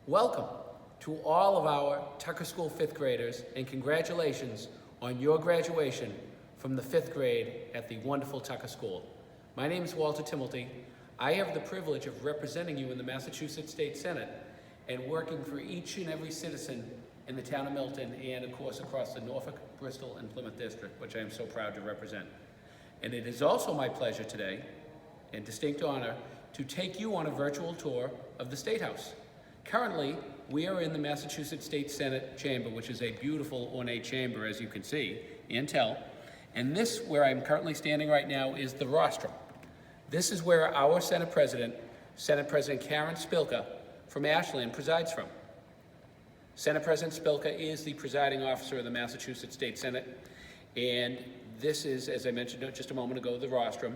Welcome to all of our Tucker School fifth graders, and congratulations on your graduation from the fifth grade at the wonderful Tucker School. My name is Walter Timilty. I have the privilege of representing you in the Massachusetts State Senate and working for each and every citizen in the town of Milton and, of course, across the Norfolk, Bristol, and Plymouth district, which I am so proud to represent. And it is also my pleasure today, and distinct honor, to take you on a virtual tour of the State House. Currently, we are in the Massachusetts State Senate chamber, which is a beautiful, ornate chamber, as you can see and tell. And this, where I'm currently standing right now, is the rostrum. This is where our Senate President Karen Spilka from Ashland, presides from. Senate President Spilka is the presiding officer of the Massachusetts State Senate, and this is, as I mentioned just a moment ago, the rostrum.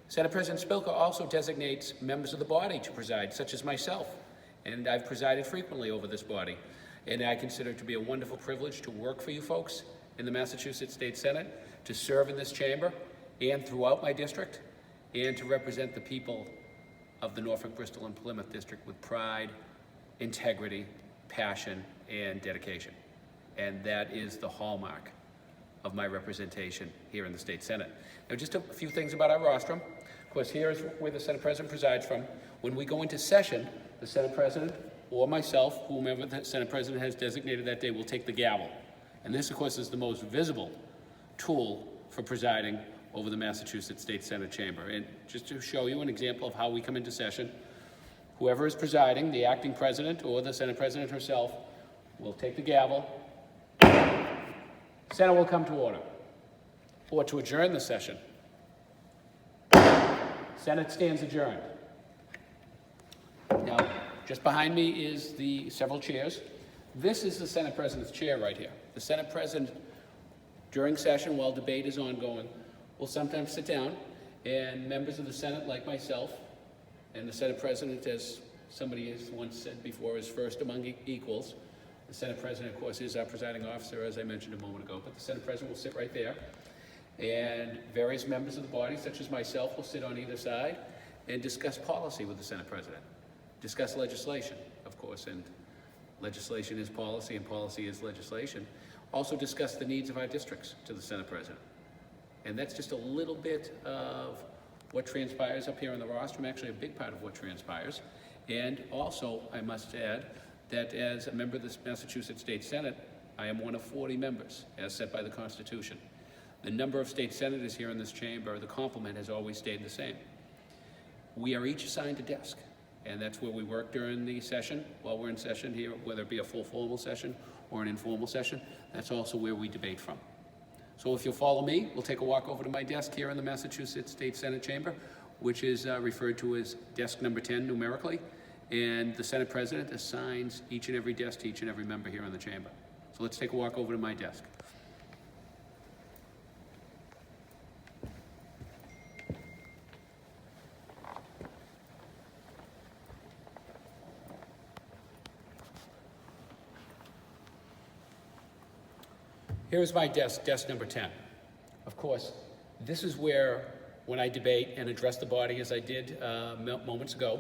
Senate President Spilka also designates members of the body to preside, such as myself, and I've presided frequently over this body. And I consider it to be a wonderful privilege to work for you folks in the Massachusetts State Senate, to serve in this chamber and throughout my district, and to represent the people of the Norfolk, Bristol, and Plymouth district with pride, integrity, passion, and dedication. And that is the hallmark of my representation here in the State Senate. Now, just a few things about our rostrum. Of course, here is where the Senate President presides from. When we go into session, the Senate President or myself, whomever the Senate President has designated that day, will take the gavel. And this, of course, is the most visible tool for presiding over the Massachusetts State Senate chamber. And just to show you an example of how we come into session, whoever is presiding, the acting president or the Senate President herself, will take the gavel. Senate will come to order. Or to adjourn the session, Senate stands adjourned. Now, just behind me is the several chairs. This is the Senate President's chair right here. The Senate President, during session, while debate is ongoing, will sometimes sit down, and members of the Senate, like myself, and the Senate President, as somebody has once said before, is first among equals. The Senate President, of course, is our presiding officer, as I mentioned a moment ago, but the Senate President will sit right there, and various members of the body, such as myself, will sit on either side and discuss policy with the Senate President. Discuss legislation, of course, and legislation is policy and policy is legislation. Also discuss the needs of our districts to the Senate President. And that's just a little bit of what transpires up here on the rostrum, actually a big part of what transpires. And also, I must add that as a member of the Massachusetts State Senate, I am one of 40 members, as set by the Constitution. The number of state senators here in this chamber, the complement has always stayed the same. We are each assigned a desk, and that's where we work during the session. While we're in session here, whether it be a full formal session or an informal session, that's also where we debate from. So if you'll follow me, we'll take a walk over to my desk here in the Massachusetts State Senate chamber, which is referred to as desk number 10 numerically, and the Senate President assigns each and every desk to each and every member here in the chamber. So let's take a walk over to my desk. Here's my desk, desk number 10. Of course, this is where, when I debate and address the body, as I did moments ago,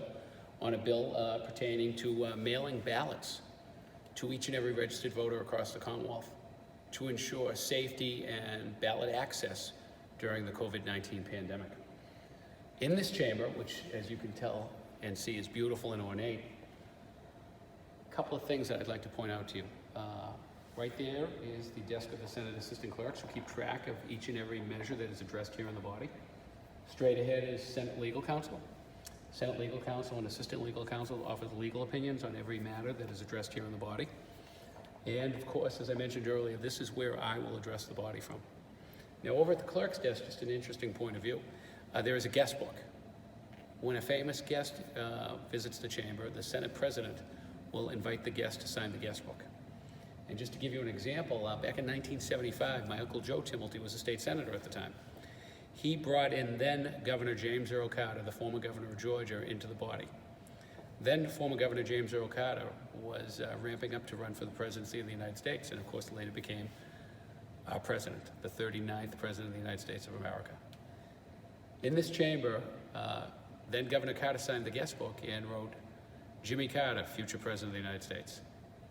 on a bill pertaining to mailing ballots to each and every registered voter across the Commonwealth to ensure safety and ballot access during the COVID-19 pandemic. In this chamber, which, as you can tell and see, is beautiful and ornate, a couple of things that I'd like to point out to you. Right there is the desk of the Senate Assistant Clerks, who keep track of each and every measure that is addressed here in the body. Straight ahead is Senate Legal Counsel. Senate Legal Counsel and Assistant Legal Counsel offers legal opinions on every matter that is addressed here in the body. And of course, as I mentioned earlier, this is where I will address the body from. Now, over at the clerk's desk, just an interesting point of view, there is a guest book. When a famous guest visits the chamber, the Senate President will invite the guest to sign the guest book. And just to give you an example, back in 1975, my Uncle Joe Timilty was a state senator at the time. He brought in then Governor James Earl Carter, the former governor of Georgia, into the body. Then former Governor James Earl Carter was ramping up to run for the presidency of the United States, and of course later became our president, the 39th president of the United States of America. In this chamber, then Governor Carter signed the guest book and wrote, Jimmy Carter, future President of the United States.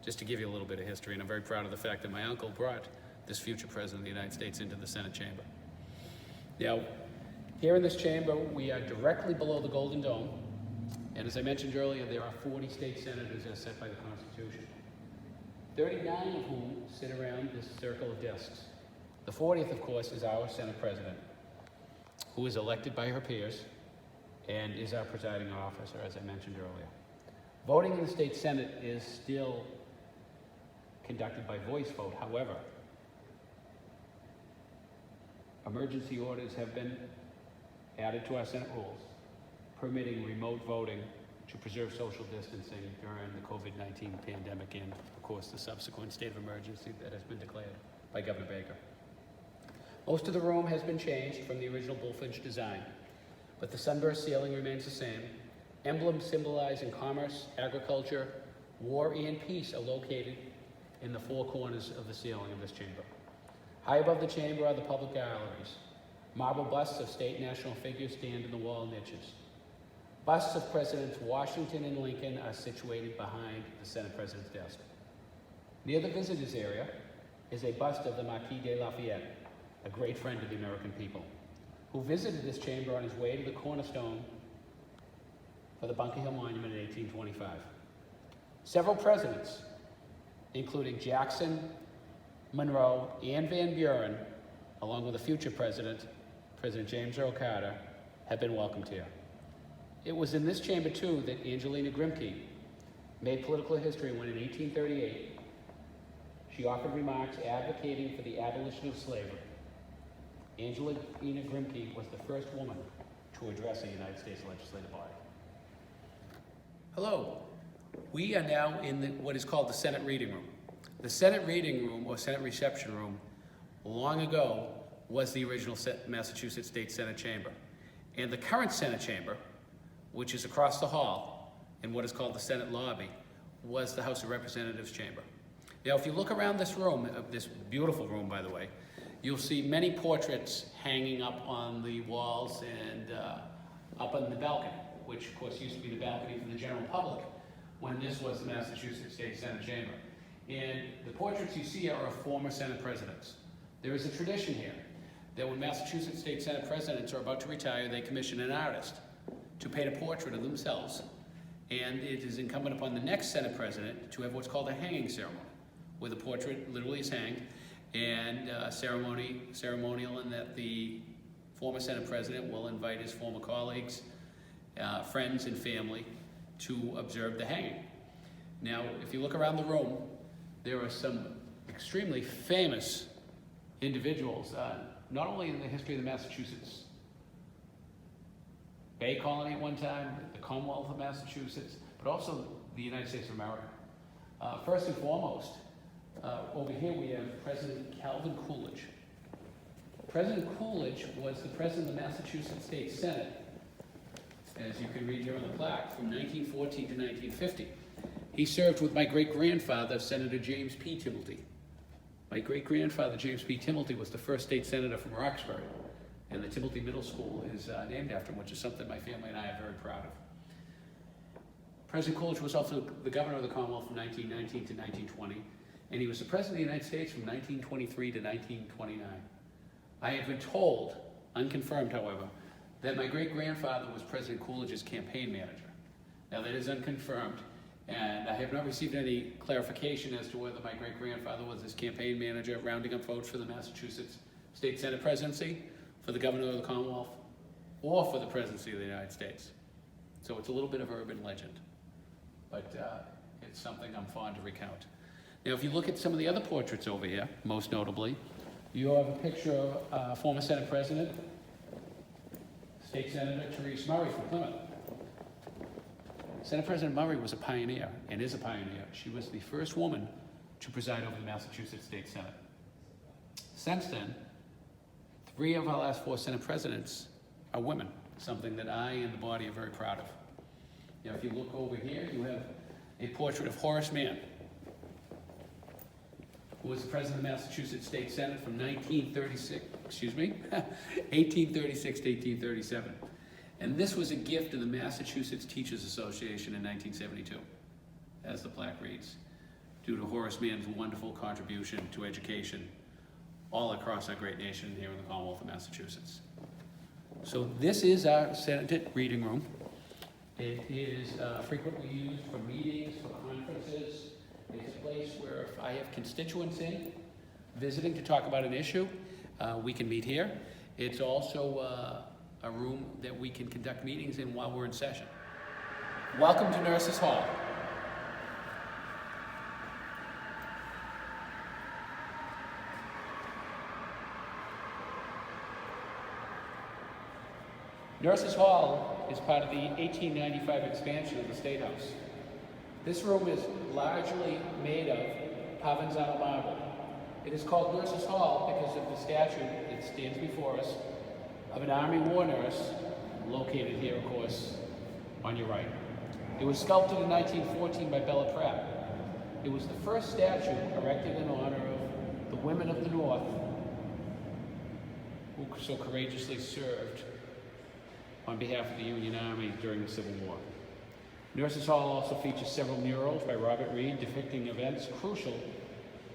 Just to give you a little bit of history, and I'm very proud of the fact that my uncle brought this future President of the United States into the Senate chamber. Now, here in this chamber, we are directly below the Golden Dome, and as I mentioned earlier, there are 40 state senators as set by the Constitution, 39 of whom sit around this circle of desks. The 40th, of course, is our Senate President, who is elected by her peers and is our presiding officer, as I mentioned earlier. Voting in the state Senate is still conducted by voice vote. However, emergency orders have been added to our Senate rules, permitting remote voting to preserve social distancing during the COVID-19 pandemic and, of course, the subsequent state of emergency that has been declared by Governor Baker. Most of the room has been changed from the original bullfinch design, but the sunburst ceiling remains the same. Emblems symbolizing commerce, agriculture, war, and peace are located in the four corners of the ceiling of this chamber. High above the chamber are the public galleries. Marble busts of state and national figures stand in the wall niches. Busts of Presidents Washington and Lincoln are situated behind the Senate President's desk. Near the visitors area is a bust of the Marquis de Lafayette, a great friend of the American people, who visited this chamber on his way to the cornerstone for the Bunker Hill Monument in 1825. Several presidents, including Jackson, Monroe, and Van Buren, along with the future president, President James Earl Carter, have been welcomed here. It was in this chamber, too, that Angelina Grimke made political history when in 1838, she offered remarks advocating for the abolition of slavery. Angelina Grimke was the first woman to address a United States legislative body. Hello. We are now in what is called the Senate Reading Room. The Senate Reading Room, or Senate Reception Room, long ago was the original Massachusetts State Senate Chamber. And the current Senate Chamber, which is across the hall in what is called the Senate Lobby, was the House of Representatives Chamber. Now, if you look around this room, this beautiful room, by the way, you'll see many portraits hanging up on the walls and up on the balcony, which, of course, used to be the balcony for the general public when this was the Massachusetts State Senate Chamber. And the portraits you see are of former Senate presidents. There is a tradition here that when Massachusetts State Senate presidents are about to retire, they commission an artist to paint a portrait of themselves. And it is incumbent upon the next Senate president to have what's called a hanging ceremony, where the portrait literally is hanged, and ceremonial in that the former Senate president will invite his former colleagues, friends, and family to observe the hanging. Now, if you look around the room, there are some extremely famous individuals, not only in the history of the Massachusetts Bay Colony at one time, the Commonwealth of Massachusetts, but also the United States of America. First and foremost, over here we have President Calvin Coolidge. President Coolidge was the president of the Massachusetts State Senate, as you can read here on the plaque, from 1914 to 1950. He served with my great-grandfather, Senator James P. Timilty. My great-grandfather, James P. Timilty, was the first state senator from Roxbury, and the Timilty Middle School is named after him, which is something my family and I are very proud of. President Coolidge was also the governor of the Commonwealth from 1919 to 1920, and he was the president of the United States from 1923 to 1929. I have been told, unconfirmed however, that my great-grandfather was President Coolidge's campaign manager. Now that is unconfirmed, and I have not received any clarification as to whether my great-grandfather was his campaign manager rounding up votes for the Massachusetts State Senate presidency, for the governor of the Commonwealth, or for the presidency of the United States. So it's a little bit of urban legend, but it's something I'm fond to recount. Now, if you look at some of the other portraits over here, most notably, you have a picture of former Senate President, State Senator Therese Murray from Plymouth. Senate President Murray was a pioneer and is a pioneer. She was the first woman to preside over the Massachusetts State Senate. Since then, 3 of our last 4 Senate presidents are women, something that I and the body are very proud of. Now, if you look over here, you have a portrait of Horace Mann, who was the president of the Massachusetts State Senate from 1836 to 1837. And this was a gift of the Massachusetts Teachers Association in 1972, as the plaque reads, due to Horace Mann's wonderful contribution to education all across our great nation here in the Commonwealth of Massachusetts. So this is our Senate reading room. It is frequently used for meetings, for conferences. It's a place where if I have constituents in, visiting to talk about an issue, we can meet here. It's also a room that we can conduct meetings in while we're in session. Welcome to Nurses Hall. Nurses Hall is part of the 1895 expansion of the State House. This room is largely made of Provenzano marble. It is called Nurses Hall because of the statue that stands before us of an Army war nurse, located here, of course, on your right. It was sculpted in 1914 by Bella Pratt. It was the first statue erected in honor of the women of the North who so courageously served on behalf of the Union Army during the Civil War. Nurses Hall also features several murals by Robert Reed depicting events crucial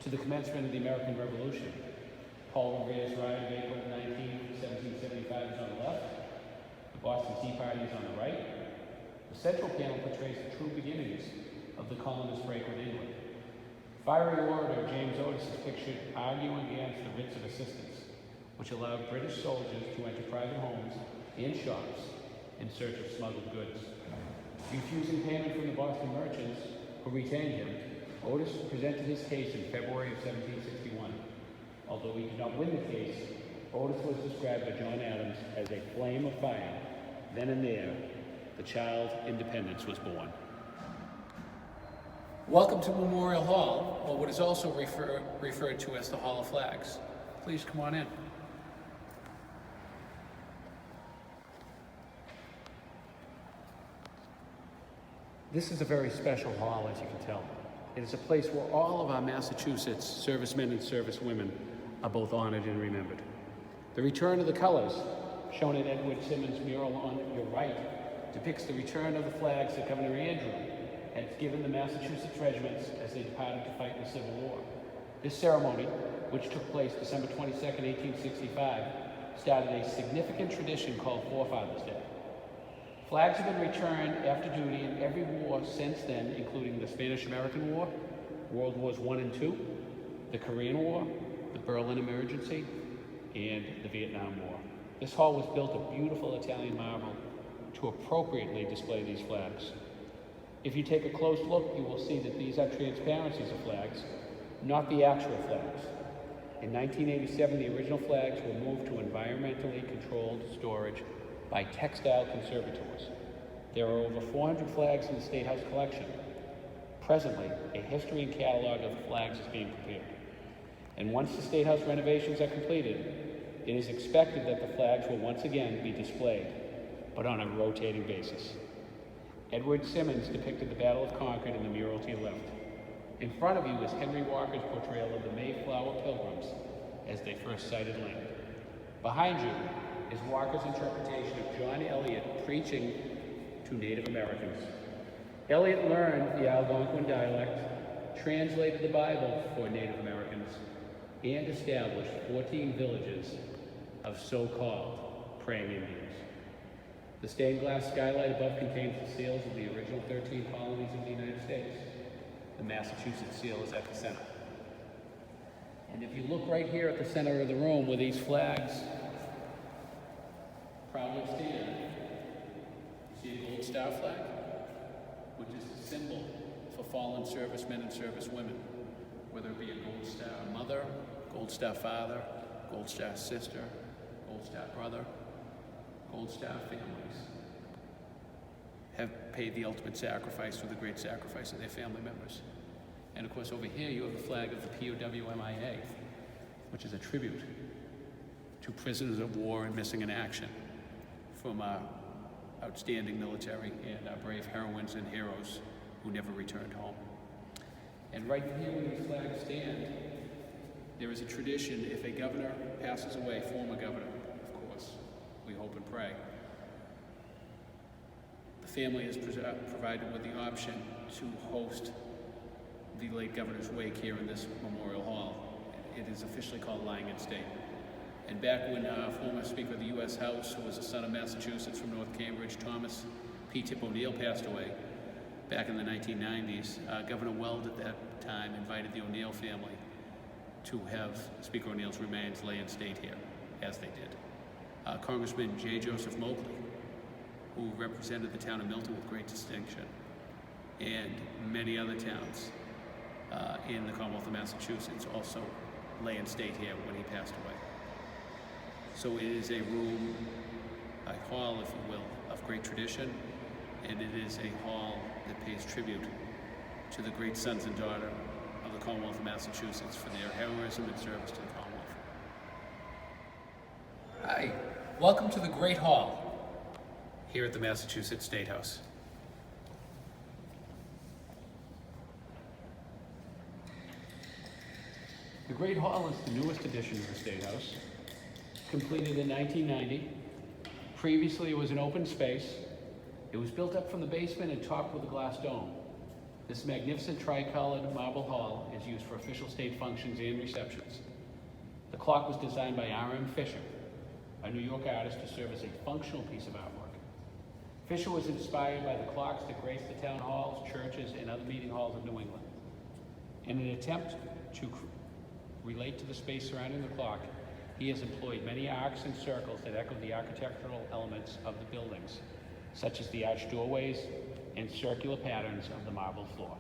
to the commencement of the American Revolution. Paul Revere's Ride of April 19, 1775 is on the left. The Boston Tea Party is on the right. The central panel portrays the true beginnings of the colonists' break with England. Fiery orator James Otis is pictured arguing against the writs of assistance, which allowed British soldiers to enter private homes and shops in search of smuggled goods. Refusing payment from the Boston merchants who retained him, Otis presented his case in February of 1761. Although he did not win the case, Otis was described by John Adams as a flame of fire. Then and there, the child independence was born. Welcome to Memorial Hall, or what is also referred to as the Hall of Flags. Please come on in. This is a very special hall, as you can tell. It is a place where all of our Massachusetts servicemen and servicewomen are both honored and remembered. The return of the colors, shown in Edward Simmons' mural on your right, depicts the return of the flags that Governor Andrew had given the Massachusetts regiments as they departed to fight in the Civil War. This ceremony, which took place December 22nd, 1865, started a significant tradition called Forefathers' Day. Flags have been returned after duty in every war since then, including the Spanish-American War, World Wars I and II, the Korean War, the Berlin Emergency, and the Vietnam War. This hall was built of beautiful Italian marble to appropriately display these flags. If you take a close look, you will see that these are transparencies of flags, not the actual flags. In 1987, the original flags were moved to environmentally controlled storage by textile conservators. There are over 400 flags in the State House collection. Presently, a history and catalog of the flags is being prepared. And once the State House renovations are completed, it is expected that the flags will once again be displayed, but on a rotating basis. Edward Simmons depicted the Battle of Concord in the mural to your left. In front of you is Henry Walker's portrayal of the Mayflower Pilgrims as they first sighted land. Behind you is Walker's interpretation of John Eliot preaching to Native Americans. Eliot learned the Algonquin dialect, translated the Bible for Native Americans, and established 14 villages of so-called praying Indians. The stained glass skylight above contains the seals of the original 13 colonies of the United States. The Massachusetts seal is at the center. And if you look right here at the center of the room where these flags proudly stand, you see a gold star flag, which is the symbol for fallen servicemen and servicewomen, whether it be a gold star mother, gold star father, gold star sister, gold star brother, gold star families have paid the ultimate sacrifice for the great sacrifice of their family members. And of course over here you have the flag of the POW-MIA, which is a tribute to prisoners of war and missing in action from our outstanding military and our brave heroines and heroes who never returned home. And right here where these flags stand, there is a tradition, if a governor passes away, former governor, of course, we hope and pray, family is provided with the option to host the late Governor's wake here in this Memorial Hall. It is officially called Lying in State. And back when former Speaker of the U.S. House, who was a son of Massachusetts from North Cambridge, Thomas P. Tip O'Neill, passed away back in the 1990s, Governor Weld at that time invited the O'Neill family to have Speaker O'Neill's remains lay in state here, as they did. Congressman J. Joseph Moakley, who represented the town of Milton with great distinction, and many other towns in the Commonwealth of Massachusetts also lay in state here when he passed away. So it is a room, a hall, if you will, of great tradition, and it is a hall that pays tribute to the great sons and daughters of the Commonwealth of Massachusetts for their heroism and service to the Commonwealth. Hi, welcome to the Great Hall here at the Massachusetts State House. The Great Hall is the newest addition to the State House, completed in 1990. Previously, it was an open space. It was built up from the basement and topped with a glass dome. This magnificent tricolored marble hall is used for official state functions and receptions. The clock was designed by R.M. Fisher, a New York artist, to serve as a functional piece of artwork. Fisher was inspired by the clocks that grace the town halls, churches, and other meeting halls of New England. In an attempt to relate to the space surrounding the clock, he has employed many arcs and circles that echo the architectural elements of the buildings, such as the arched doorways and circular patterns of the marble floor.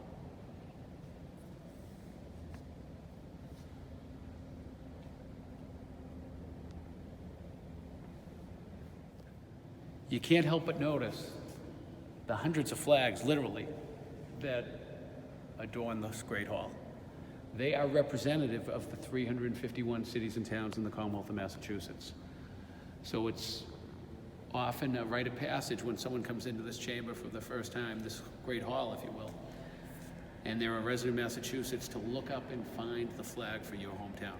You can't help but notice the hundreds of flags, literally, that adorn this Great Hall. They are representative of the 351 cities and towns in the Commonwealth of Massachusetts. So it's often a rite of passage when someone comes into this chamber for the first time, this Great Hall, if you will, and they're a resident of Massachusetts, to look up and find the flag for your hometown.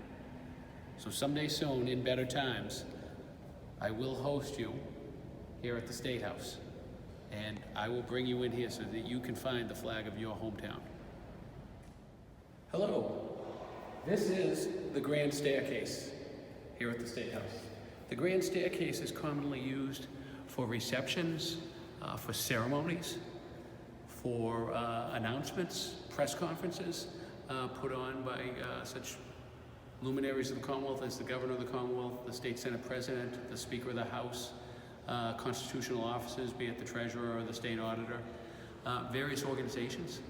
So someday soon, in better times, I will host you here at the State House, and I will bring you in here so that you can find the flag of your hometown. Hello, this is the grand staircase here at the State House. The grand staircase is commonly used for receptions, for ceremonies, for announcements, press conferences put on by such luminaries of the Commonwealth as the Governor of the Commonwealth, the State Senate President, the Speaker of the House, constitutional officers, be it the Treasurer or the State Auditor, various organizations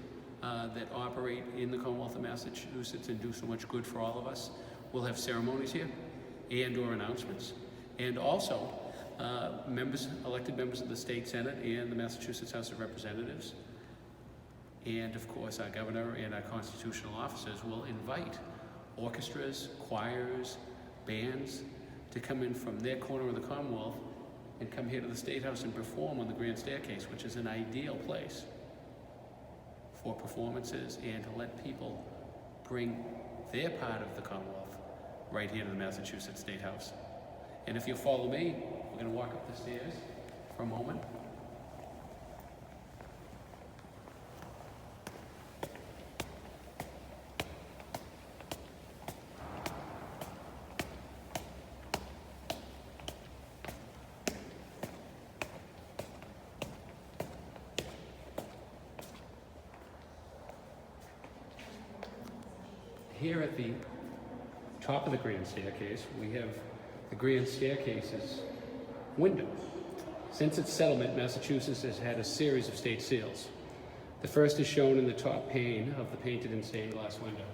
that operate in the Commonwealth of Massachusetts and do so much good for all of us. We'll have ceremonies here and or announcements. And also, elected members of the State Senate and the Massachusetts House of Representatives, and of course our Governor and our constitutional officers will invite orchestras, choirs, bands to come in from their corner of the Commonwealth and come here to the State House and perform on the grand staircase, which is an ideal place for performances and to let people bring their part of the Commonwealth right here to the Massachusetts State House. And if you'll follow me, we're going to walk up the stairs for a moment. Here at the top of the grand staircase, we have the grand staircase's window. Since its settlement, Massachusetts has had a series of state seals. The first is shown in the top pane of the painted and stained glass window.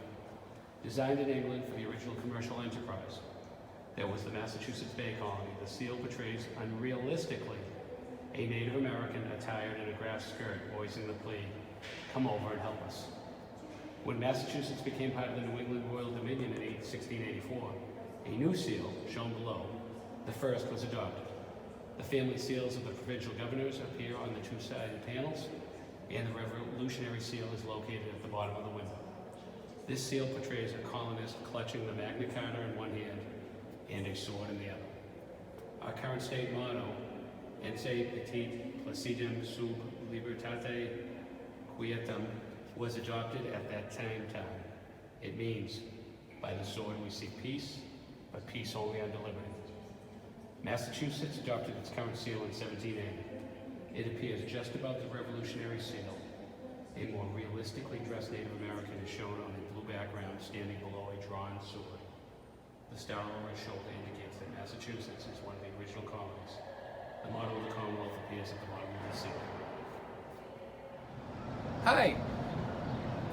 Designed in England for the original commercial enterprise, there was the Massachusetts Bay Colony. The seal portrays unrealistically a Native American attired in a grass skirt voicing the plea, "Come over and help us." When Massachusetts became part of the New England Royal Dominion in 1684, a new seal, shown below, the first, was adopted. The family seals of the provincial governors appear on the two-sided panels, and the Revolutionary seal is located at the bottom of the window. This seal portrays a colonist clutching the Magna Carta in one hand and a sword in the other. Our current state motto Esse petit placidum sub libertate quietum was adopted at that same time. It means, by the sword we seek peace, but peace only under liberty. Massachusetts adopted its current seal in 1780. It appears just above the Revolutionary seal. A more realistically dressed Native American is shown on a blue background standing below a drawn sword. The star over his shoulder indicates that Massachusetts is one of the original colonies. The motto of the Commonwealth appears at the bottom of the seal. Hi.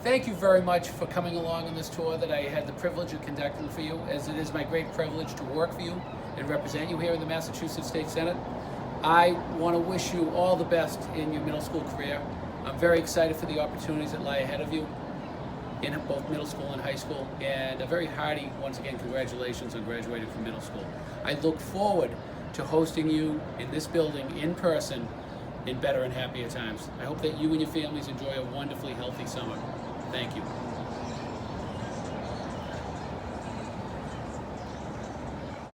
Thank you very much for coming along on this tour that I had the privilege of conducting for you, as it is my great privilege to work for you and represent you here in the Massachusetts State Senate. I want to wish you all the best in your middle school career. I'm very excited for the opportunities that lie ahead of you in both middle school and high school, and a very hearty, once again, congratulations on graduating from middle school. I look forward to hosting you in this building in person in better and happier times. I hope that you and your families enjoy a wonderfully healthy summer. Thank you.